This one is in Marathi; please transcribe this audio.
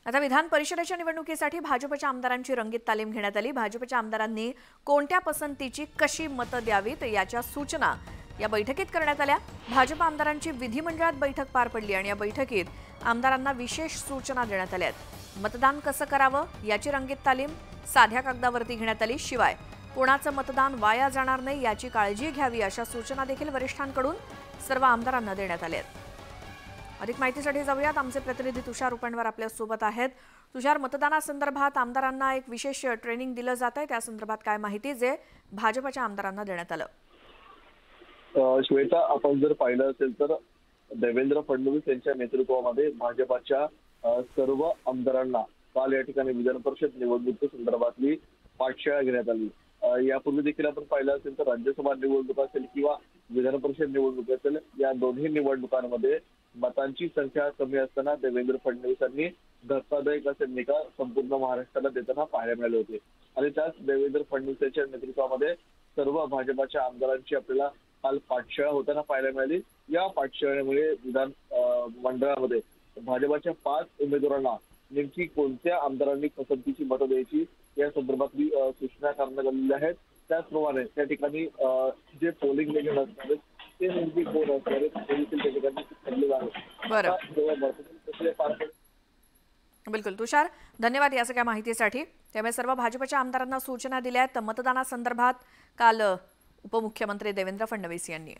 आता विधान परिषदेच्या निवडणुकीसाठी भाजपच्या आमदारांची रंगीत तालीम घेण्यात आली। भाजपच्या आमदारांनी कोणत्या पसंतीची कशी मतं द्यावीत याच्या सूचना या बैठकीत करण्यात आल्या। भाजप आमदारांची विधिमंडळात बैठक पार पडली आणि या बैठकीत आमदारांना विशेष सूचना देण्यात आल्या। मतदान कसं करावं याची रंगीत तालीम साध्या कागदावरती घेण्यात आली। शिवाय कोणाचं मतदान वाया जाणार नाही याची काळजी घ्यावी अशा सूचना देखील वरिष्ठांकडून सर्व आमदारांना देण्यात आल्या। अधिक माहितीसाठी जाऊयात, आमचे प्रतिनिधी तुषार उपणवर आपल्या सोबत आहेत। तुषार, मतदानासंदर्भात आमदारांना एक विशेष ट्रेनिंग दिलं जात आहे, त्या संदर्भात काय माहिती जे भाजपच्या आमदारांना देण्यात आलं? श्वेता, आपण जर पाहिलं असेल तर देवेंद्र फडणवीस यांच्या नेतृत्वामध्ये भाजपच्या सर्व आमदारांना काल या ठिकाणी विधान परिषद निवडणुकीसंदर्भातली पाठशाळा घेण्यात आली। यापूर्वी देखील आपण पाहिलं असेल तर राज्यसभा निवडणूक असेल किंवा विधान परिषद निवडणूक असेल, या दोन्ही निवडणुकांमध्ये मतांची संख्या कमी असताना देवेंद्र फडणवीसांनी धक्कादायक असे निकाल संपूर्ण महाराष्ट्राला देताना पाहायला मिळाले होते। आणि त्याच देवेंद्र फडणवीस यांच्या नेतृत्वामध्ये सर्व भाजपच्या आमदारांची आपल्याला काल पाठशाळा होताना पाहायला मिळाली। या पाठशाळेमुळे विधान मंडळामध्ये भाजपच्या 5 उमेदवारांना नेमकी कोणत्या आमदारांनी पसंतीची मतं द्यायची या संदर्भातली सूचना करण्यात आलेल्या आहेत। त्याचप्रमाणे त्या ठिकाणी जे पोलिंग एजंट असणार आहेत ते नेमकी कोण असणार आहेत हे देखील त्या ठिकाणी ठरलेलं आहे। बिलकुल तुषार, धन्यवाद या सगळ्या माहितीसाठी। त्यामुळे सर्व भाजपच्या आमदारांना सूचना दिल्या आहेत मतदानासंदर्भात काल उपमुख्यमंत्री देवेंद्र फडणवीस यांनी।